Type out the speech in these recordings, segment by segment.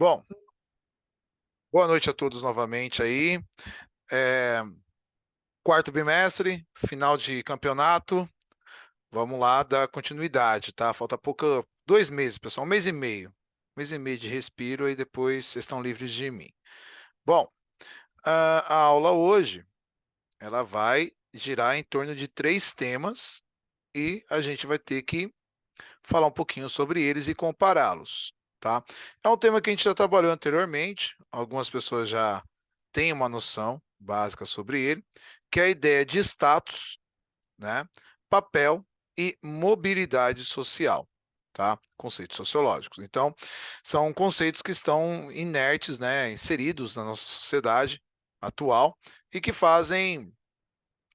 Bom, boa noite a todos novamente aí. É, quarto bimestre, final de campeonato. Vamos lá dar continuidade, tá? Falta pouco, 2 meses, pessoal, um mês e meio. Um mês e meio de respiro e depois vocês estão livres de mim. Bom, a aula hoje, ela vai girar em torno de 3 temas e a gente vai ter que falar um pouquinho sobre eles e compará-los, tá? É um tema que a gente já trabalhou anteriormente, algumas pessoas já têm uma noção básica sobre ele, que é a ideia de status, né? Papel e mobilidade social, tá? Conceitos sociológicos. Então, são conceitos que estão inertes, né, inseridos na nossa sociedade atual e que fazem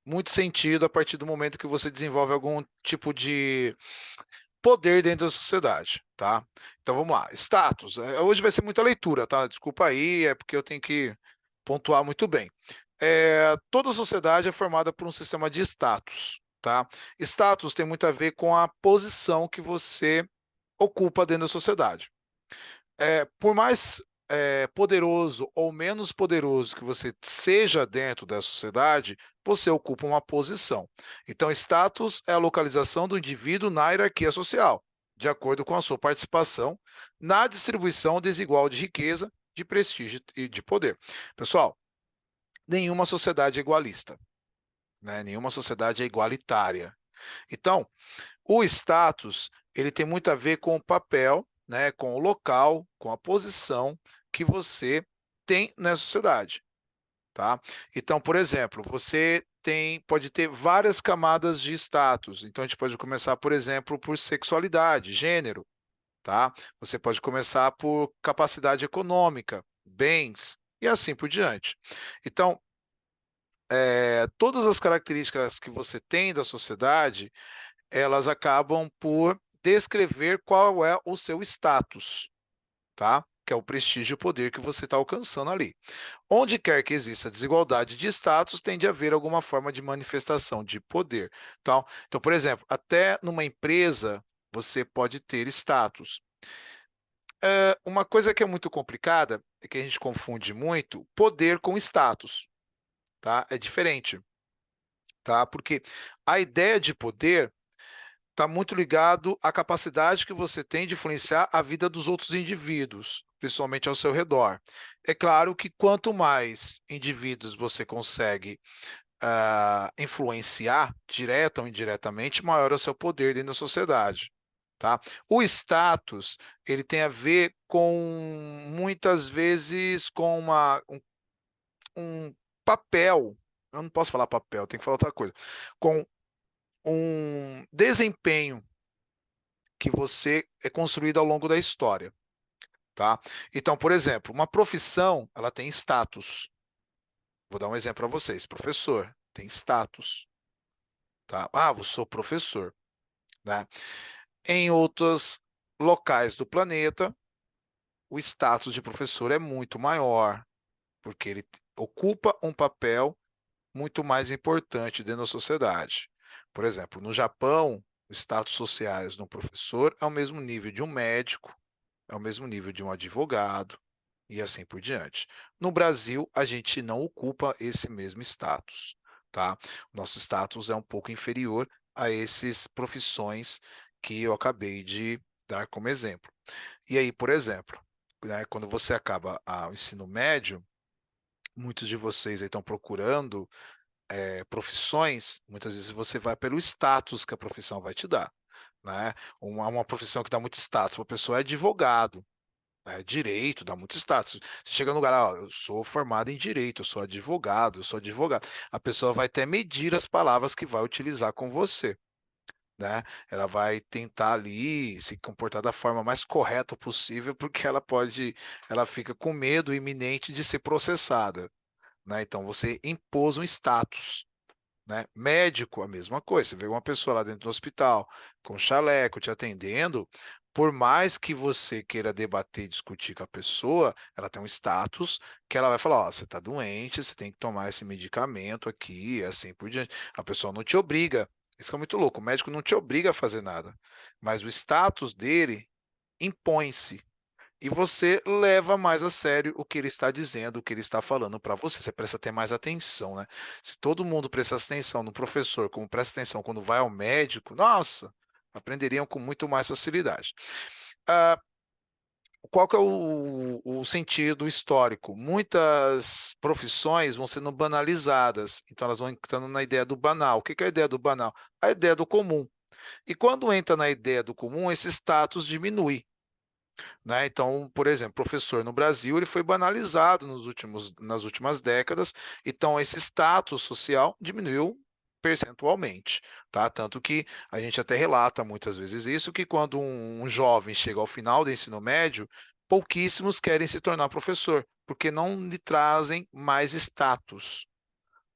muito sentido a partir do momento que você desenvolve algum tipo de poder dentro da sociedade, tá? Então vamos lá, status. Hoje vai ser muita leitura, tá? Desculpa aí, é porque eu tenho que pontuar muito bem. Toda sociedade é formada por um sistema de status, tá? Status tem muito a ver com a posição que você ocupa dentro da sociedade. Por mais poderoso ou menos poderoso que você seja dentro da sociedade, você ocupa uma posição. Então, status é a localização do indivíduo na hierarquia social, de acordo com a sua participação na distribuição desigual de riqueza, de prestígio e de poder. Pessoal, nenhuma sociedade é igualista, né? Nenhuma sociedade é igualitária. Então, o status, ele tem muito a ver com o papel, né, com o local, com a posição que você tem na sociedade, tá? Então, por exemplo, você pode ter várias camadas de status. Então, a gente pode começar, por exemplo, por sexualidade, gênero, tá? Você pode começar por capacidade econômica, bens e assim por diante. Então, todas as características que você tem da sociedade, elas acabam por descrever qual é o seu status, tá? Que é o prestígio e o poder que você está alcançando ali. Onde quer que exista desigualdade de status, tende a haver alguma forma de manifestação de poder, tá? Então, por exemplo, até numa empresa você pode ter status. Uma coisa que é muito complicada é que a gente confunde muito poder com status, tá? É diferente, tá? Porque a ideia de poder está muito ligado à capacidade que você tem de influenciar a vida dos outros indivíduos, principalmente ao seu redor. É claro que quanto mais indivíduos você consegue influenciar, direta ou indiretamente, maior é o seu poder dentro da sociedade. Tá? O status, ele tem a ver com, muitas vezes, com um papel, eu não posso falar papel, tem que falar outra coisa, com um desempenho que você é construído ao longo da história, tá? Então, por exemplo, uma profissão, ela tem status. Vou dar um exemplo para vocês. Professor tem status, tá? Ah, eu sou professor, né? Em outros locais do planeta, o status de professor é muito maior, porque ele ocupa um papel muito mais importante dentro da sociedade. Por exemplo, no Japão, os status sociais de um professor é o mesmo nível de um médico, é o mesmo nível de um advogado e assim por diante. No Brasil, a gente não ocupa esse mesmo status, tá? Nosso status é um pouco inferior a essas profissões que eu acabei de dar como exemplo. E aí, por exemplo, né, quando você acaba o ensino médio, muitos de vocês aí estão procurando profissões, muitas vezes você vai pelo status que a profissão vai te dar, né? Uma profissão que dá muito status, uma pessoa é advogado, direito, dá muito status. Você chega no lugar, ó, eu sou formado em direito, eu sou advogado, eu sou advogado. A pessoa vai até medir as palavras que vai utilizar com você, né? Ela vai tentar ali se comportar da forma mais correta possível, porque ela fica com medo iminente de ser processada, né? Então você impôs um status. Né? Médico, a mesma coisa. Você vê uma pessoa lá dentro do hospital com chaleco te atendendo, por mais que você queira debater e discutir com a pessoa, ela tem um status que ela vai falar: ó, você está doente, você tem que tomar esse medicamento aqui, e assim por diante. A pessoa não te obriga. Isso é muito louco. O médico não te obriga a fazer nada, mas o status dele impõe-se. e você leva mais a sério o que ele está dizendo, o que ele está falando para você. Você presta até mais atenção, né? Se todo mundo prestasse atenção no professor, como presta atenção quando vai ao médico, nossa, aprenderiam com muito mais facilidade. Ah, qual que é o sentido histórico? Muitas profissões vão sendo banalizadas, então elas vão entrando na ideia do banal. O que que é a ideia do banal? A ideia do comum. E quando entra na ideia do comum, esse status diminui, né? Então, por exemplo, professor no Brasil ele foi banalizado nas últimas décadas, então esse status social diminuiu percentualmente, tá? Tanto que a gente até relata muitas vezes isso, que quando um jovem chega ao final do ensino médio, pouquíssimos querem se tornar professor, porque não lhe trazem mais status,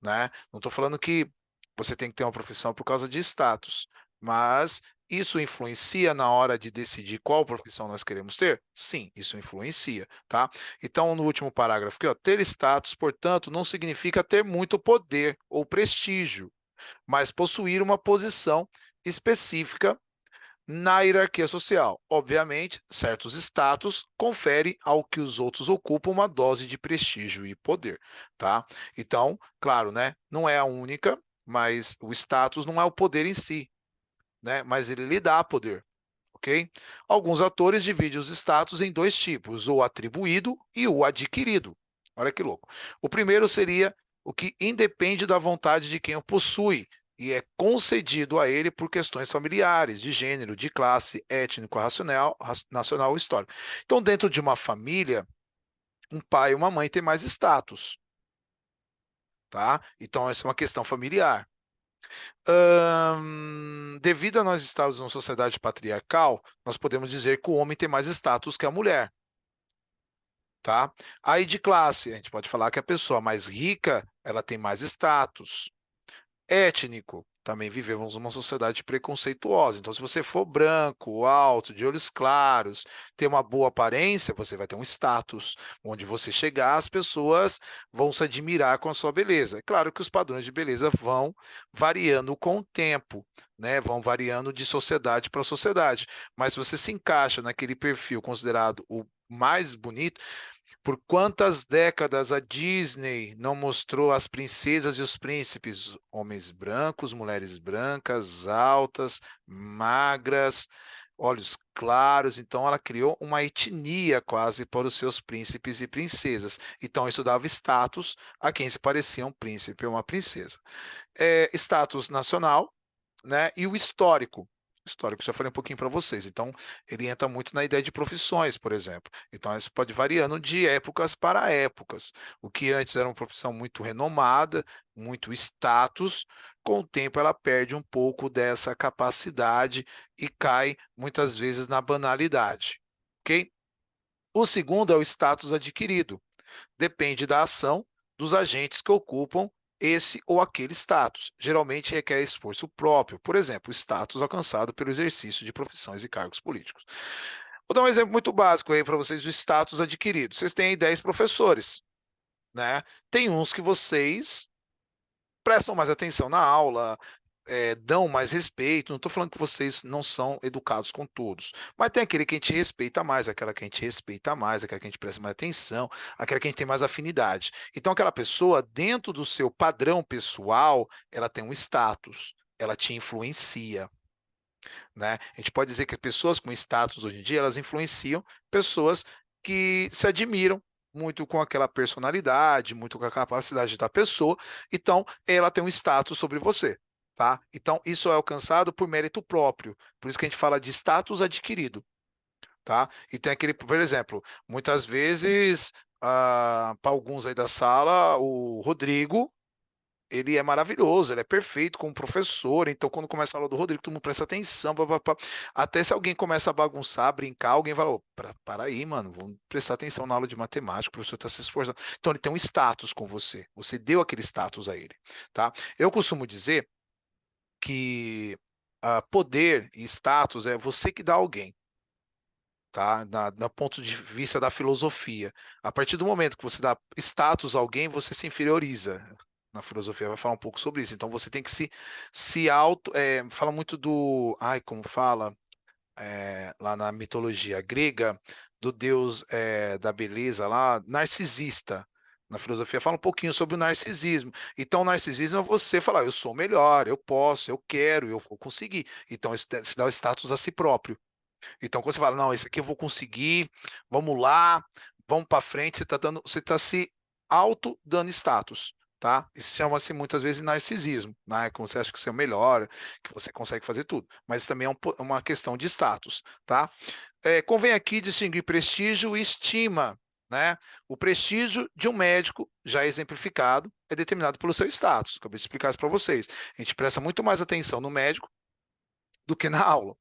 né? Não estou falando que você tem que ter uma profissão por causa de status, mas isso influencia na hora de decidir qual profissão nós queremos ter? Sim, isso influencia, tá? Então, no último parágrafo aqui, ó, ter status, portanto, não significa ter muito poder ou prestígio, mas possuir uma posição específica na hierarquia social. Obviamente, certos status conferem ao que os outros ocupam uma dose de prestígio e poder, tá? Então, claro, né? Não é a única, mas o status não é o poder em si, né? Mas ele lhe dá poder, ok? Alguns atores dividem os status em dois tipos, o atribuído e o adquirido. Olha que louco. O primeiro seria o que independe da vontade de quem o possui e é concedido a ele por questões familiares, de gênero, de classe, étnico, racional, nacional ou histórico. Então, dentro de uma família, um pai e uma mãe têm mais status, tá? Então, essa é uma questão familiar. Devido a nós estarmos numa sociedade patriarcal, nós podemos dizer que o homem tem mais status que a mulher, tá? Aí de classe, a gente pode falar que a pessoa mais rica, ela tem mais status. Étnico, também vivemos uma sociedade preconceituosa. Então, se você for branco, alto, de olhos claros, ter uma boa aparência, você vai ter um status. Onde você chegar, as pessoas vão se admirar com a sua beleza. É claro que os padrões de beleza vão variando com o tempo, né? Vão variando de sociedade para sociedade. Mas se você se encaixa naquele perfil considerado o mais bonito, por quantas décadas a Disney não mostrou as princesas e os príncipes, homens brancos, mulheres brancas, altas, magras, olhos claros? Então ela criou uma etnia quase para os seus príncipes e princesas. Então isso dava status a quem se parecia um príncipe ou uma princesa. Status nacional, né? E o histórico. Histórico, já falei um pouquinho para vocês. Então, ele entra muito na ideia de profissões, por exemplo. Então, isso pode ir variando de épocas para épocas. O que antes era uma profissão muito renomada, muito status, com o tempo ela perde um pouco dessa capacidade e cai muitas vezes na banalidade. Ok? O segundo é o status adquirido. Depende da ação dos agentes que ocupam esse ou aquele status. Geralmente requer esforço próprio, por exemplo, o status alcançado pelo exercício de profissões e cargos políticos. Vou dar um exemplo muito básico aí para vocês do status adquirido. Vocês têm aí 10 professores, né? Tem uns que vocês prestam mais atenção na aula, dão mais respeito. Não estou falando que vocês não são educados com todos, mas tem aquele que a gente respeita mais, aquela que a gente respeita mais, aquela que a gente presta mais atenção, aquela que a gente tem mais afinidade. Então, aquela pessoa, dentro do seu padrão pessoal, ela tem um status, ela te influencia, né? A gente pode dizer que pessoas com status hoje em dia, elas influenciam pessoas que se admiram muito com aquela personalidade, muito com a capacidade da pessoa, então ela tem um status sobre você, tá? Então isso é alcançado por mérito próprio, por isso que a gente fala de status adquirido, tá? E tem aquele, por exemplo, muitas vezes, para alguns aí da sala, o Rodrigo ele é maravilhoso, ele é perfeito como professor. Então, quando começa a aula do Rodrigo, todo mundo presta atenção. Pá, pá, pá. Até se alguém começa a bagunçar, brincar, alguém fala: "Ô, para aí, mano, vamos prestar atenção na aula de matemática, o professor está se esforçando." Então, ele tem um status com você. Você deu aquele status a ele, tá? Eu costumo dizer que poder e status é você que dá a alguém. Tá? No ponto de vista da filosofia. A partir do momento que você dá status a alguém, você se inferioriza. Na filosofia vai falar um pouco sobre isso. Então você tem que se auto. Fala muito do. Ai, como fala? lá na mitologia grega, do deus da beleza lá, narcisista. Na filosofia fala um pouquinho sobre o narcisismo. Então, o narcisismo é você falar, eu sou melhor, eu posso, eu quero, eu vou conseguir. Então, isso se dá o status a si próprio. Então, quando você fala, não, esse aqui eu vou conseguir, vamos lá, vamos para frente, você está se auto dando status, tá? Isso chama-se muitas vezes narcisismo, né? Como você acha que você é o melhor, que você consegue fazer tudo. Mas também é uma questão de status, tá? Convém aqui distinguir prestígio e estima, né? O prestígio de um médico, já exemplificado, é determinado pelo seu status. Acabei de explicar isso para vocês. A gente presta muito mais atenção no médico do que na aula.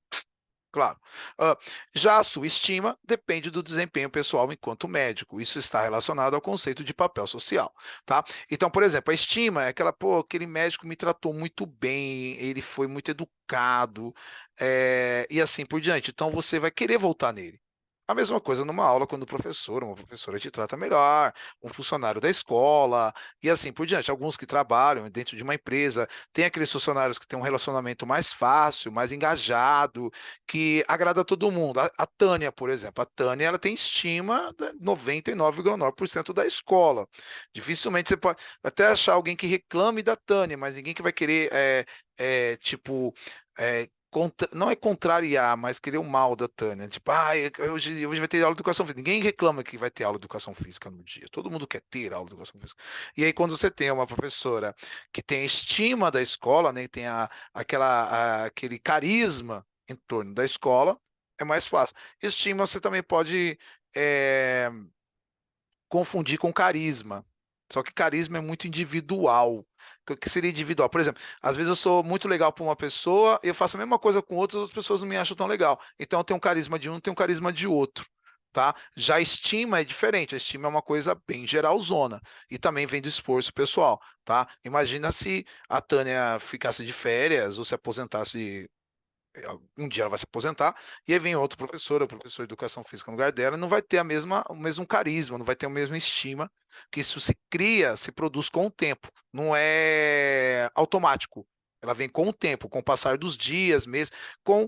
Claro. Ah, já a sua estima depende do desempenho pessoal enquanto médico. Isso está relacionado ao conceito de papel social, tá? Então, por exemplo, a estima é aquela, pô, aquele médico me tratou muito bem, ele foi muito educado, e assim por diante. Então, você vai querer voltar nele. A mesma coisa numa aula, quando o professor, uma professora te trata melhor, um funcionário da escola, e assim por diante. Alguns que trabalham dentro de uma empresa, tem aqueles funcionários que têm um relacionamento mais fácil, mais engajado, que agrada a todo mundo. A Tânia, por exemplo, a Tânia ela tem estima de 99,9% da escola. Dificilmente você pode até achar alguém que reclame da Tânia, mas ninguém que vai querer, tipo, não é contrariar, mas querer o mal da Tânia. Tipo, hoje vai ter aula de educação física. Ninguém reclama que vai ter aula de educação física no dia. Todo mundo quer ter aula de educação física. E aí, quando você tem uma professora que tem estima da escola, né, tem aquele carisma em torno da escola, é mais fácil. Estima você também pode é, confundir com carisma. Só que carisma é muito individual. O que seria individual? Por exemplo, às vezes eu sou muito legal para uma pessoa, eu faço a mesma coisa com outras, as pessoas não me acham tão legal. Então eu tenho um carisma de um, tenho um carisma de outro. Tá? Já a estima é diferente, a estima é uma coisa bem geralzona e também vem do esforço pessoal, tá? Imagina se a Tânia ficasse de férias ou se aposentasse um dia ela vai se aposentar, e aí vem outro professor, o professor de educação física no lugar dela, e não vai ter o mesmo carisma, não vai ter a mesma estima, que isso se cria, se produz com o tempo, não é automático. Ela vem com o tempo, com o passar dos dias, meses, com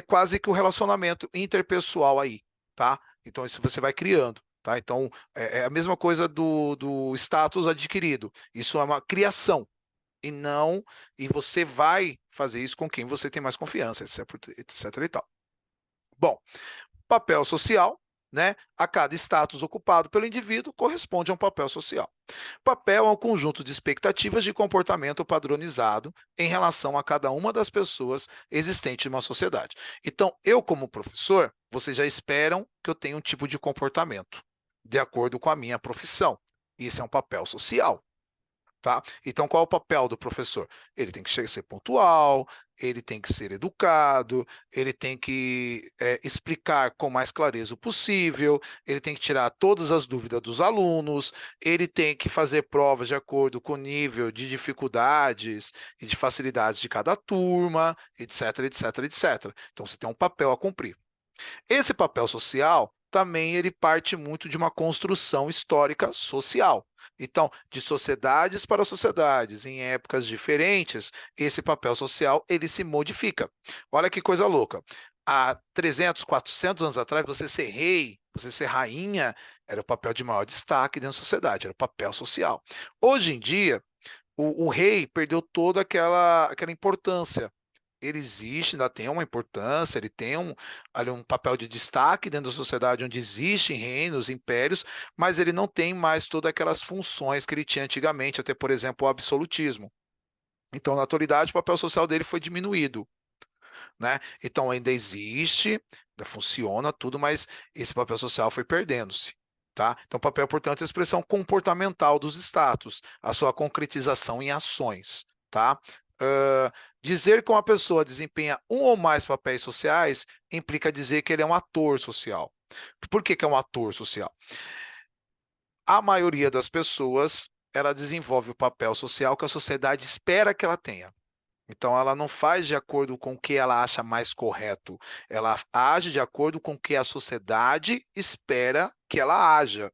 quase que o relacionamento interpessoal aí, tá? Então isso você vai criando. Tá? Então, é a mesma coisa do status adquirido. Isso é uma criação e não, e você vai fazer isso com quem você tem mais confiança, etc e tal. Bom, papel social, né? A cada status ocupado pelo indivíduo corresponde a um papel social. Papel é um conjunto de expectativas de comportamento padronizado em relação a cada uma das pessoas existentes em uma sociedade. Então, eu como professor, vocês já esperam que eu tenha um tipo de comportamento de acordo com a minha profissão. Isso é um papel social. Tá? Então, qual é o papel do professor? Ele tem que ser pontual, ele tem que ser educado, ele tem que explicar com mais clareza o possível, ele tem que tirar todas as dúvidas dos alunos, ele tem que fazer provas de acordo com o nível de dificuldades e de facilidades de cada turma, etc, etc, etc. Então, você tem um papel a cumprir. Esse papel social também ele parte muito de uma construção histórica social. Então, de sociedades para sociedades, em épocas diferentes, esse papel social ele se modifica. Olha que coisa louca. Há 300, 400 anos atrás, você ser rei, você ser rainha, era o papel de maior destaque dentro da sociedade, era o papel social. Hoje em dia, o rei perdeu toda aquela importância. Ele existe, ainda tem uma importância, ele tem ali um papel de destaque dentro da sociedade onde existem reinos, impérios, mas ele não tem mais todas aquelas funções que ele tinha antigamente, até, por exemplo, o absolutismo. Então, na atualidade, o papel social dele foi diminuído, né? Então, ainda existe, ainda funciona tudo, mas esse papel social foi perdendo-se. Tá? Então, o papel, portanto, é a expressão comportamental dos status, a sua concretização em ações. Tá? Uh, Dizer que uma pessoa desempenha um ou mais papéis sociais implica dizer que ele é um ator social. Por que é um ator social? A maioria das pessoas ela desenvolve o papel social que a sociedade espera que ela tenha. Então, ela não faz de acordo com o que ela acha mais correto, ela age de acordo com o que a sociedade espera que ela haja.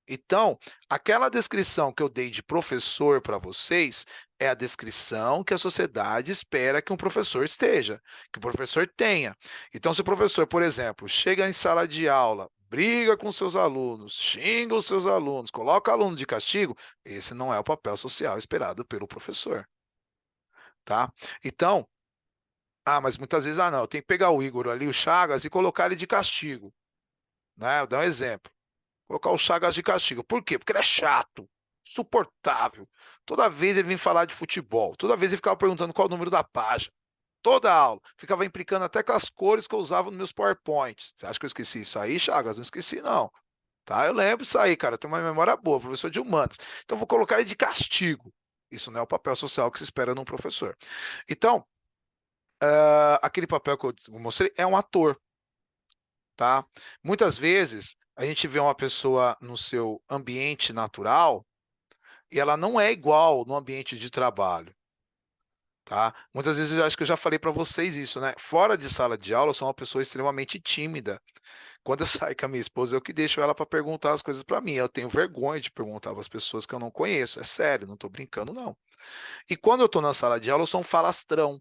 Então, aquela descrição que eu dei de professor para vocês é a descrição que a sociedade espera que um professor esteja, que o professor tenha. Então, se o professor, por exemplo, chega em sala de aula, briga com seus alunos, xinga os seus alunos, coloca aluno de castigo, esse não é o papel social esperado pelo professor, tá? Então, mas muitas vezes, não, eu tenho que pegar o Igor ali, o Chagas, e colocar ele de castigo, né? Vou dar um exemplo. Colocar o Chagas de castigo. Por quê? Porque ele é chato, suportável. Toda vez ele vem falar de futebol. Toda vez ele ficava perguntando qual o número da página. Toda aula. Ficava implicando até com as cores que eu usava nos meus PowerPoints. Você acha que eu esqueci isso aí, Chagas? Não esqueci, não. Tá? Eu lembro isso aí, cara. Eu tenho uma memória boa, professor de humanas. Então, vou colocar ele de castigo. Isso não é o papel social que se espera num professor. Então, aquele papel que eu mostrei é um ator, tá? Muitas vezes a gente vê uma pessoa no seu ambiente natural e ela não é igual no ambiente de trabalho, tá? Muitas vezes eu acho que eu já falei para vocês isso, né? Fora de sala de aula, eu sou uma pessoa extremamente tímida. Quando eu saio com a minha esposa, eu que deixo ela para perguntar as coisas para mim. Eu tenho vergonha de perguntar para as pessoas que eu não conheço. É sério, não estou brincando, não. E quando eu estou na sala de aula, eu sou um falastrão.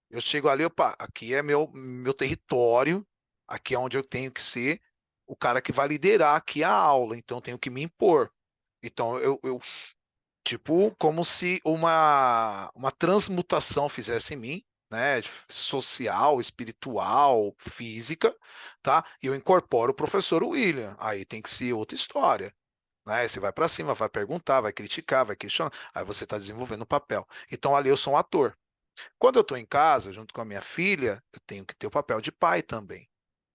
Eu chego ali, opa, aqui é meu território, aqui é onde eu tenho que ser o cara que vai liderar aqui a aula, então eu tenho que me impor. Então eu tipo, como se uma transmutação fizesse em mim, né, social, espiritual, física, tá? E eu incorporo o professor William. Aí tem que ser outra história. Né? Você vai para cima, vai perguntar, vai criticar, vai questionar. Aí você está desenvolvendo o papel. Então ali eu sou um ator. Quando eu estou em casa, junto com a minha filha, eu tenho que ter o papel de pai também,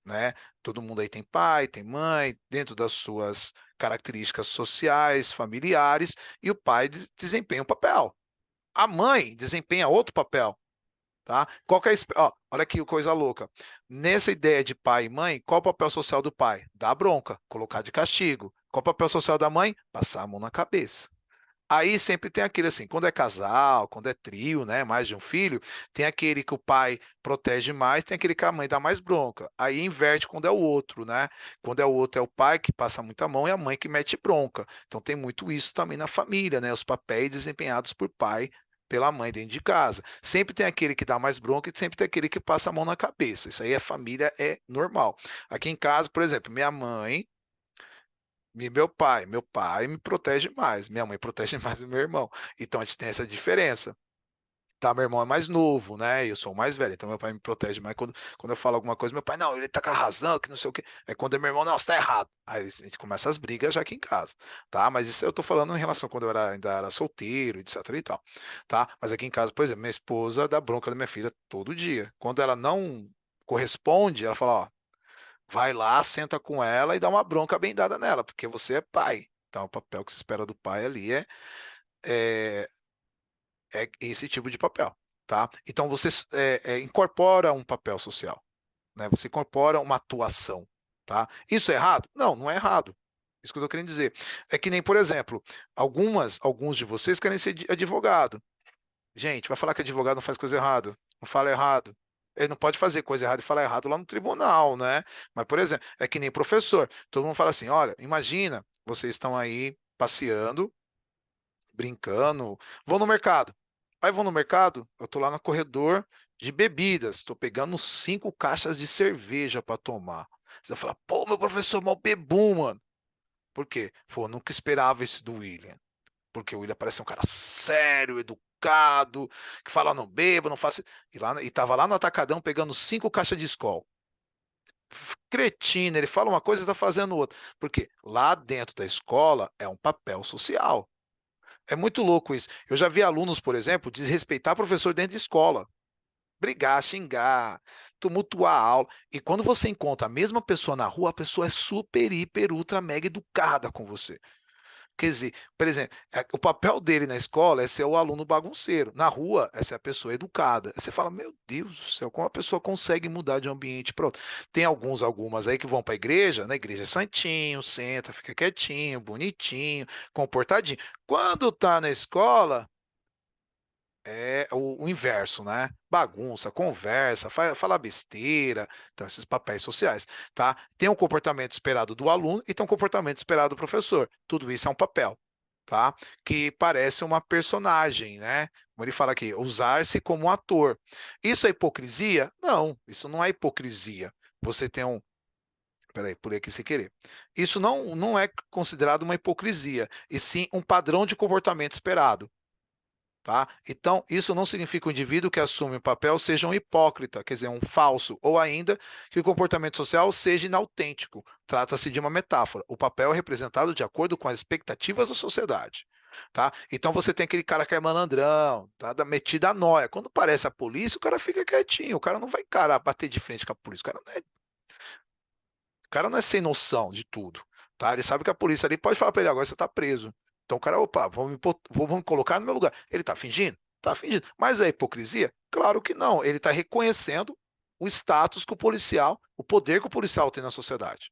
né? Todo mundo aí tem pai, tem mãe, dentro das suas características sociais, familiares, e o pai desempenha um papel. A mãe desempenha outro papel, tá? Qual que é olha que coisa louca. Nessa ideia de pai e mãe, qual o papel social do pai? Dar bronca, colocar de castigo. Qual o papel social da mãe? Passar a mão na cabeça. Aí sempre tem aquele assim, quando é casal, quando é trio, né, mais de um filho, tem aquele que o pai protege mais, tem aquele que a mãe dá mais bronca. Aí inverte quando é o outro, né? Quando é o outro é o pai que passa muita mão e a mãe que mete bronca. Então tem muito isso também na família, né? Os papéis desempenhados por pai pela mãe dentro de casa. Sempre tem aquele que dá mais bronca e sempre tem aquele que passa a mão na cabeça. Isso aí a família é normal. Aqui em casa, por exemplo, minha mãe e meu pai me protege mais, minha mãe protege mais o meu irmão. Então a gente tem essa diferença. Tá, meu irmão é mais novo, né? Eu sou o mais velho, então meu pai me protege mais. Quando eu falo alguma coisa, meu pai, não, ele tá com a razão, que não sei o quê. Aí quando é meu irmão, não, você tá errado. Aí a gente começa as brigas já aqui em casa, tá? Mas isso eu tô falando em relação a quando ainda era solteiro, etc e tal, tá? Mas aqui em casa, por exemplo, minha esposa dá bronca da minha filha todo dia. Quando ela não corresponde, ela fala, ó, vai lá, senta com ela e dá uma bronca bem dada nela, porque você é pai. Então, o papel que se espera do pai ali é, é esse tipo de papel, tá? Então, você incorpora um papel social, né? Você incorpora uma atuação, tá? Isso é errado? Não, não é errado. Isso que eu estou querendo dizer. É que nem, por exemplo, alguns de vocês querem ser advogado. Gente, vai falar que advogado não faz coisa errada, não fala errado. Ele não pode fazer coisa errada e falar errado lá no tribunal, né? Mas, por exemplo, é que nem professor. Todo mundo fala assim: olha, imagina, vocês estão aí passeando, brincando, vão no mercado. Aí vão no mercado, eu tô lá no corredor de bebidas, estou pegando 5 caixas de cerveja para tomar. Você vai falar, pô, meu professor, mal bebum, mano. Por quê? Pô, eu nunca esperava isso do William. Porque o William parece um cara sério, educado, que fala não beba, não faça. E tava lá no Atacadão pegando 5 caixas de Skol. Cretino, ele fala uma coisa e tá fazendo outra. Porque lá dentro da escola é um papel social. É muito louco isso. Eu já vi alunos, por exemplo, desrespeitar professor dentro de escola. Brigar, xingar, tumultuar a aula. E quando você encontra a mesma pessoa na rua, a pessoa é super, hiper, ultra, mega educada com você. Quer dizer, por exemplo, o papel dele na escola é ser o aluno bagunceiro. Na rua, é ser a pessoa educada. Aí você fala, meu Deus do céu, como a pessoa consegue mudar de um ambiente para outro? Tem algumas aí que vão para a igreja, na igreja é santinho, senta, fica quietinho, bonitinho, comportadinho. Quando tá na escola, é o inverso, né? Bagunça, conversa, fala besteira, então esses papéis sociais, tá? Tem um comportamento esperado do aluno e tem um comportamento esperado do professor. Tudo isso é um papel, tá? Que parece uma personagem, né? Como ele fala aqui, usar-se como ator. Isso é hipocrisia? Não, isso não é hipocrisia. Você tem um. Peraí, pulei aqui sem querer. Isso não é considerado uma hipocrisia, e sim um padrão de comportamento esperado. Tá? Então, isso não significa que o indivíduo que assume o papel seja um hipócrita, quer dizer, um falso, ou ainda que o comportamento social seja inautêntico. Trata-se de uma metáfora. O papel é representado de acordo com as expectativas da sociedade. Tá? Então você tem aquele cara que é malandrão, tá? Da metida a nóia. Quando aparece a polícia, o cara fica quietinho, o cara não vai encarar, bater de frente com a polícia. O cara não é sem noção de tudo, tá? Ele sabe que a polícia ali pode falar para ele, agora você está preso. Então o cara, opa, vou me colocar no meu lugar. Ele está fingindo? Está fingindo. Mas é hipocrisia? Claro que não. Ele está reconhecendo o status que o policial, o poder que o policial tem na sociedade.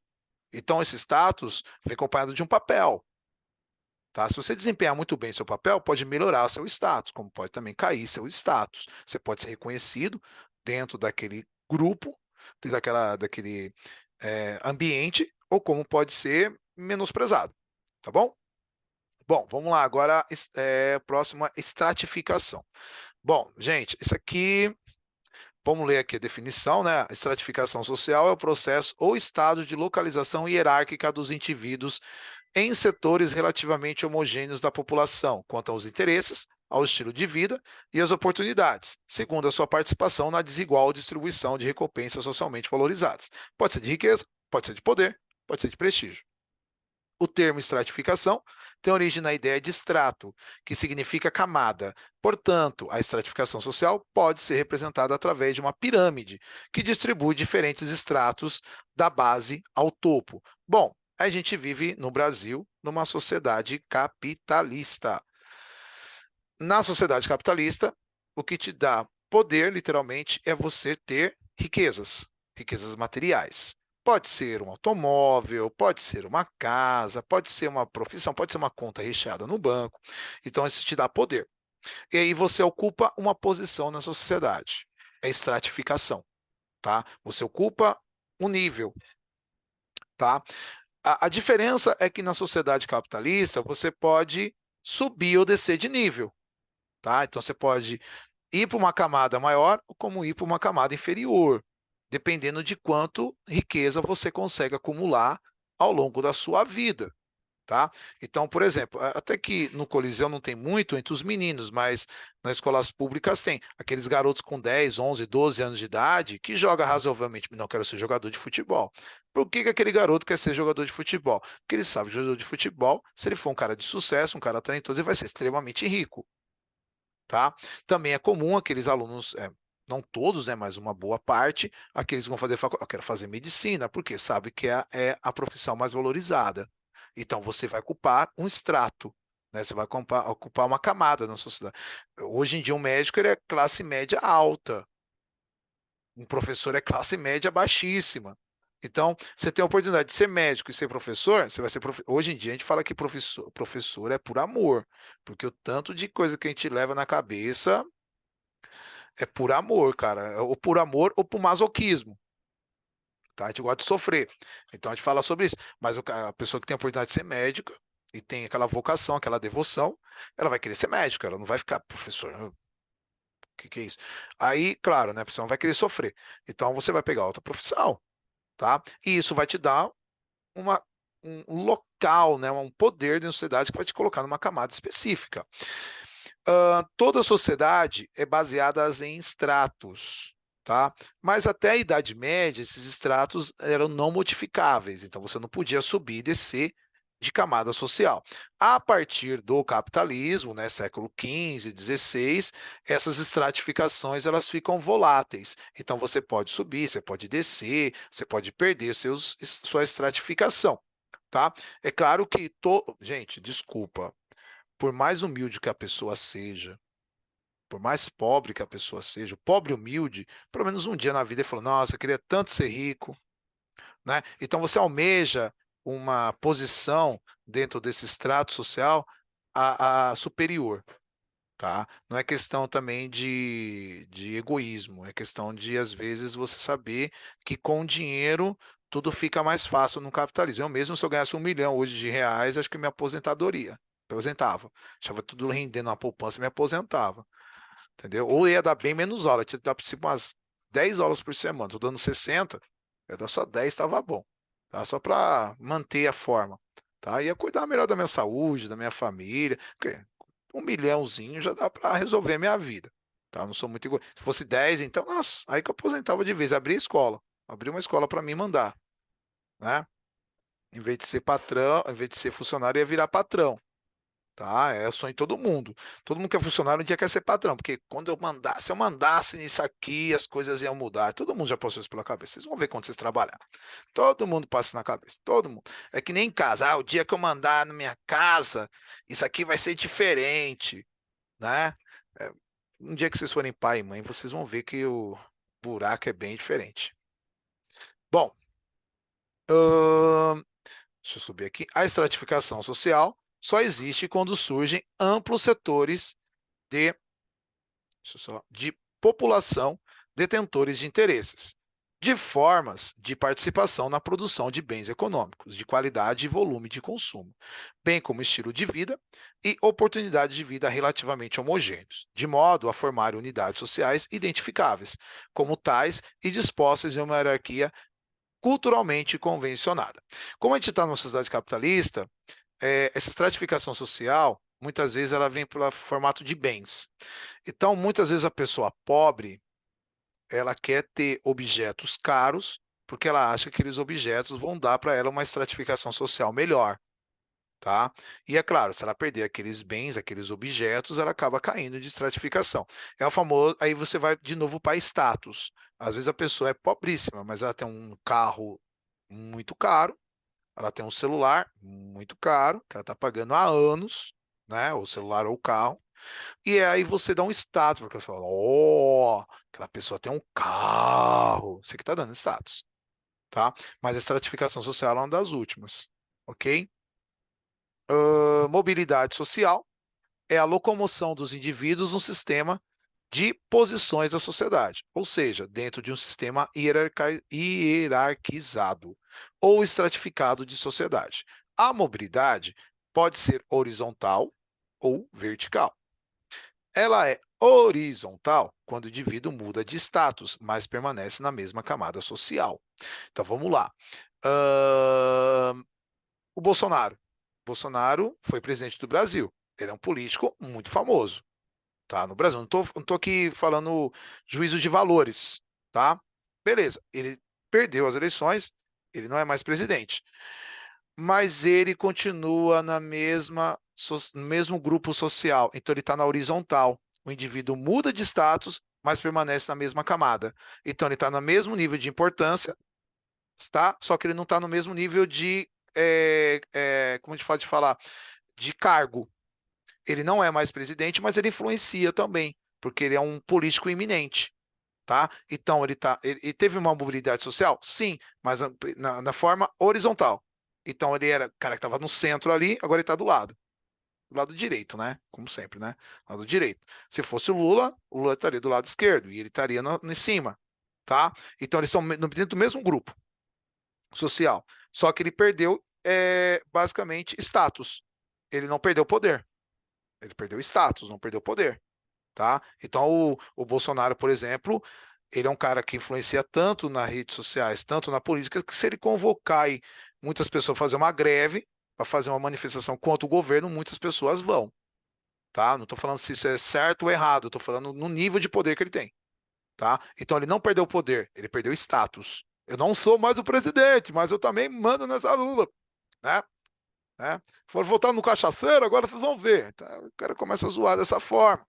Então esse status vem acompanhado de um papel, tá? Se você desempenhar muito bem seu papel, pode melhorar seu status, como pode também cair seu status. Você pode ser reconhecido dentro daquele grupo, daquele ambiente, ou como pode ser menosprezado, tá bom? Bom, vamos lá, agora, próxima, estratificação. Bom, gente, isso aqui, vamos ler aqui a definição, né? Estratificação social é o processo ou estado de localização hierárquica dos indivíduos em setores relativamente homogêneos da população, quanto aos interesses, ao estilo de vida e às oportunidades, segundo a sua participação na desigual distribuição de recompensas socialmente valorizadas. Pode ser de riqueza, pode ser de poder, pode ser de prestígio. O termo estratificação tem origem na ideia de estrato, que significa camada. Portanto, a estratificação social pode ser representada através de uma pirâmide, que distribui diferentes estratos da base ao topo. Bom, a gente vive no Brasil numa sociedade capitalista. Na sociedade capitalista, o que te dá poder, literalmente, é você ter riquezas, riquezas materiais. Pode ser um automóvel, pode ser uma casa, pode ser uma profissão, pode ser uma conta recheada no banco. Então, isso te dá poder. E aí você ocupa uma posição na sociedade. É estratificação, tá? Você ocupa um nível, tá? A diferença é que na sociedade capitalista você pode subir ou descer de nível, tá? Então você pode ir para uma camada maior ou como ir para uma camada inferior, dependendo de quanto riqueza você consegue acumular ao longo da sua vida, tá? Então, por exemplo, até que no Coliseu não tem muito entre os meninos, mas nas escolas públicas tem aqueles garotos com 10, 11, 12 anos de idade que joga razoavelmente, não quero ser jogador de futebol. Por que que aquele garoto quer ser jogador de futebol? Porque ele sabe que jogador de futebol, se ele for um cara de sucesso, um cara talentoso, ele vai ser extremamente rico, tá? Também é comum aqueles alunos, não todos, né, mas uma boa parte, aqueles que vão fazer faculdade, eu quero fazer medicina, porque sabe que é a profissão mais valorizada. Então você vai ocupar um extrato, né? Você vai ocupar uma camada na sociedade. Hoje em dia um médico ele é classe média alta, um professor é classe média baixíssima. Então, você tem a oportunidade de ser médico e ser professor, você vai ser hoje em dia a gente fala que professor é por amor, porque o tanto de coisa que a gente leva na cabeça é por amor, cara, ou por amor ou por masoquismo, tá? A gente gosta de sofrer. Então a gente fala sobre isso, mas a pessoa que tem a oportunidade de ser médica e tem aquela vocação, aquela devoção, ela vai querer ser médica, ela não vai ficar professor. O que é isso? Aí, claro, né, a pessoa não vai querer sofrer. Então você vai pegar outra profissão, tá? E isso vai te dar uma, um local, né, um poder na sociedade que vai te colocar numa camada específica. Toda sociedade é baseada em estratos, tá? Mas até a Idade Média, esses estratos eram não modificáveis, então você não podia subir e descer de camada social. A partir do capitalismo, né, século XV, XVI, essas estratificações elas ficam voláteis. Então você pode subir, você pode descer, você pode perder sua estratificação, tá? É claro que gente, desculpa, por mais humilde que a pessoa seja, por mais pobre que a pessoa seja, o pobre humilde, pelo menos um dia na vida ele falou: Nossa, eu queria tanto ser rico, né? Então você almeja uma posição dentro desse extrato social a superior, tá? Não é questão também de egoísmo, é questão de, às vezes, você saber que com dinheiro tudo fica mais fácil no capitalismo. Eu mesmo, se eu ganhasse 1 milhão hoje de reais, acho que me aposentava. Deixava tudo rendendo na poupança e me aposentava. entendeu? Ou ia dar bem menos aula, tinha que dar tipo umas 10 aulas por semana, tô dando 60, ia dar só 10, estava bom, tá? Só para manter a forma, tá? Ia cuidar melhor da minha saúde, da minha família, porque 1 milhãozinho já dá para resolver a minha vida, tá? Não sou muito igual. Se fosse 10, então, nossa, aí que eu aposentava de vez, abria escola, abria uma escola para mim mandar, né? Em vez de ser patrão, em vez de ser funcionário, ia virar patrão. Tá, é o sonho de todo mundo. Todo mundo que é funcionário um dia quer ser patrão, porque quando se eu mandasse nisso aqui, as coisas iam mudar. Todo mundo já passou isso pela cabeça. Vocês vão ver quando vocês trabalhar. Todo mundo passa isso na cabeça, todo mundo. É que nem em casa. Ah, o dia que eu mandar na minha casa, isso aqui vai ser diferente, né? É, um dia que vocês forem pai e mãe, vocês vão ver que o buraco é bem diferente. Bom, ahn, deixa eu subir aqui. A estratificação social só existe quando surgem amplos setores de de população detentores de interesses, de formas de participação na produção de bens econômicos, de qualidade e volume de consumo, bem como estilo de vida e oportunidades de vida relativamente homogêneos, de modo a formar unidades sociais identificáveis, como tais e dispostas em uma hierarquia culturalmente convencionada. Como a gente está numa sociedade capitalista, essa estratificação social, muitas vezes, ela vem pelo formato de bens. Então, muitas vezes a pessoa pobre, ela quer ter objetos caros, porque ela acha que aqueles objetos vão dar para ela uma estratificação social melhor, tá? E é claro, se ela perder aqueles bens, aqueles objetos, ela acaba caindo de estratificação. É o famoso, aí você vai de novo para status. Às vezes a pessoa é pobríssima, mas ela tem um carro muito caro, ela tem um celular muito caro, que ela está pagando há anos, né? O celular ou o carro. E aí você dá um status, porque você fala, ó, aquela pessoa tem um carro. Você que está dando status, tá? Mas a estratificação social é uma das últimas, ok? Mobilidade social é a locomoção dos indivíduos no sistema de posições da sociedade, ou seja, dentro de um sistema hierarquizado ou estratificado de sociedade. A mobilidade pode ser horizontal ou vertical. Ela é horizontal quando o indivíduo muda de status, mas permanece na mesma camada social. Então vamos lá. Ahn, o Bolsonaro. Bolsonaro foi presidente do Brasil. Ele é um político muito famoso, tá? No Brasil. Não tô aqui falando juízo de valores, tá? Beleza. Ele perdeu as eleições, ele não é mais presidente, mas ele continua no mesmo grupo social. Então ele está na horizontal. O indivíduo muda de status, mas permanece na mesma camada. Então ele está no mesmo nível de importância, tá? Só que ele não está no mesmo nível de, como a gente pode falar, de cargo. Ele não é mais presidente, mas ele influencia também, porque ele é um político iminente. Tá? Então ele teve uma mobilidade social? Sim, mas na forma horizontal. Então ele era o cara que estava no centro ali, agora ele está do lado direito, né? Como sempre, né? Lado direito. Se fosse o Lula estaria do lado esquerdo e ele estaria em cima, tá? Então eles são dentro do mesmo grupo social. Só que ele perdeu basicamente status. Ele não perdeu poder. Ele perdeu status, não perdeu poder. Tá? Então, o Bolsonaro, por exemplo, ele é um cara que influencia tanto nas redes sociais, tanto na política, que se ele convocar aí muitas pessoas para fazer uma greve, para fazer uma manifestação contra o governo, muitas pessoas vão. Tá? Não estou falando se isso é certo ou errado, estou falando no nível de poder que ele tem. Tá? Então, ele não perdeu o poder, ele perdeu status. Eu não sou mais o presidente, mas eu também mando nessa lula. Né? Né? Foram votar no cachaceiro, agora vocês vão ver. Tá? O cara começa a zoar dessa forma.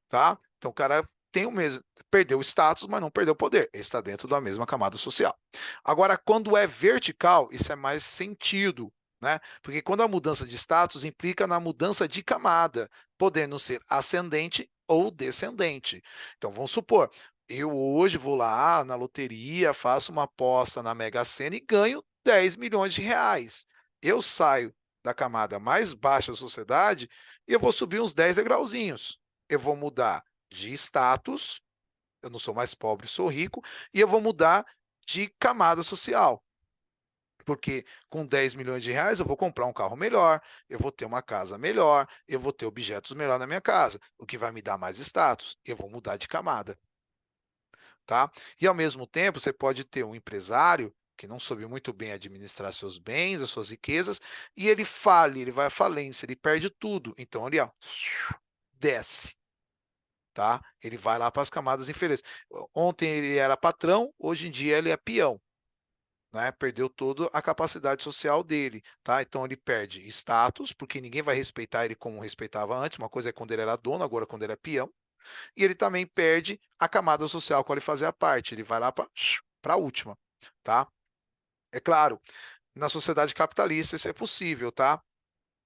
Tá? Então o cara tem o mesmo, perdeu o status, mas não perdeu o poder. Ele está dentro da mesma camada social. Agora, quando é vertical, isso é mais sentido, né? Porque quando a mudança de status implica na mudança de camada, podendo ser ascendente ou descendente. Então vamos supor, eu hoje vou lá na loteria, faço uma aposta na Mega Sena e ganho 10 milhões de reais. Eu saio da camada mais baixa da sociedade e eu vou subir uns 10 degrauzinhos. Eu vou mudar de status, eu não sou mais pobre, sou rico, e eu vou mudar de camada social. Porque com 10 milhões de reais eu vou comprar um carro melhor, eu vou ter uma casa melhor, eu vou ter objetos melhor na minha casa, o que vai me dar mais status. Eu vou mudar de camada, tá? E ao mesmo tempo, você pode ter um empresário que não soube muito bem administrar seus bens, as suas riquezas, e ele fale, ele vai à falência, ele perde tudo. Então ele, ó, desce, tá? Ele vai lá para as camadas inferiores. Ontem ele era patrão, hoje em dia ele é peão. Né, perdeu toda a capacidade social dele, tá? Então ele perde status, porque ninguém vai respeitar ele como respeitava antes. Uma coisa é quando ele era dono, agora quando ele é peão. E ele também perde a camada social qual ele fazia parte. Ele vai lá para a última, tá? É claro, na sociedade capitalista isso é possível, tá?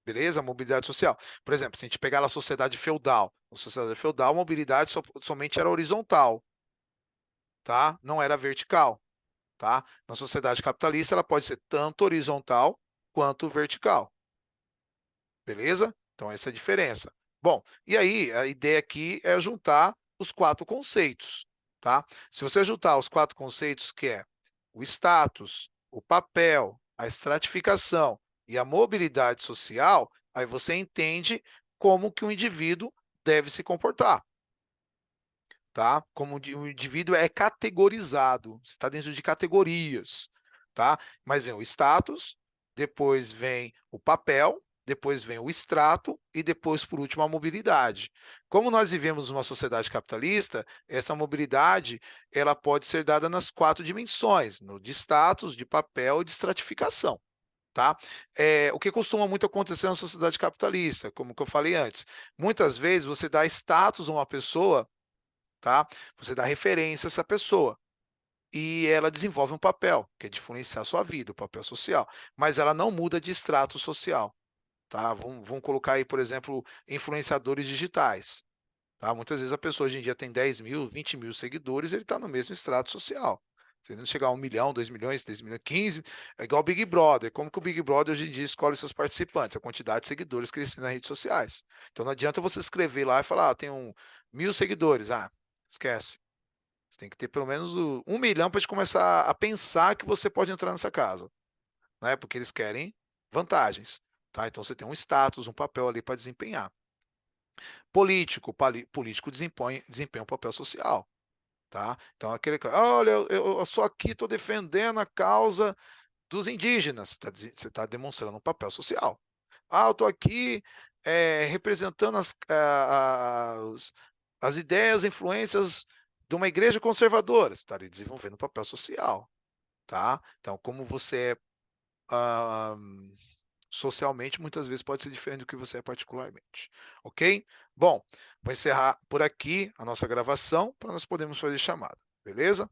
Beleza? Mobilidade social. Por exemplo, se a gente pegar a sociedade feudal, a mobilidade somente era horizontal, tá? Não era vertical. Tá? Na sociedade capitalista, ela pode ser tanto horizontal quanto vertical. Beleza? Então, essa é a diferença. Bom, e aí a ideia aqui é juntar os quatro conceitos. Tá? Se você juntar os quatro conceitos, que é o status, o papel, a estratificação e a mobilidade social, aí você entende como que o indivíduo deve se comportar. Tá? Como o indivíduo é categorizado, você está dentro de categorias, tá? Mas vem o status, depois vem o papel, depois vem o extrato e depois, por último, a mobilidade. Como nós vivemos numa sociedade capitalista, essa mobilidade ela pode ser dada nas quatro dimensões, no de status, de papel e de estratificação. Tá? O que costuma muito acontecer na sociedade capitalista, como que eu falei antes, muitas vezes você dá status a uma pessoa, tá? Você dá referência a essa pessoa e ela desenvolve um papel, que é de influenciar a sua vida, o papel social, mas ela não muda de extrato social, tá? Vamos colocar aí, por exemplo, influenciadores digitais, tá? Muitas vezes a pessoa hoje em dia tem 10 mil, 20 mil seguidores, ele está no mesmo extrato social. Se ele não chegar a 1 milhão, 2 milhões, 3 milhões, 15, é igual o Big Brother. Como que o Big Brother hoje em dia escolhe seus participantes? A quantidade de seguidores que eles têm nas redes sociais. Então não adianta você escrever lá e falar, tenho 1.000 seguidores. Ah, esquece. Você tem que ter pelo menos 1 milhão para começar a pensar que você pode entrar nessa casa, né? Porque eles querem vantagens, tá? Então você tem um status, um papel ali para desempenhar. Político desempenha um papel social, tá? Então aquele cara, olha, eu só aqui estou defendendo a causa dos indígenas, você tá demonstrando um papel social. Ah, eu estou aqui representando as ideias, influências de uma igreja conservadora, você está ali desenvolvendo um papel social, tá? Então, como você é ah, socialmente, muitas vezes pode ser diferente do que você é particularmente, ok? Bom, vou encerrar por aqui a nossa gravação para nós podermos fazer chamada, beleza?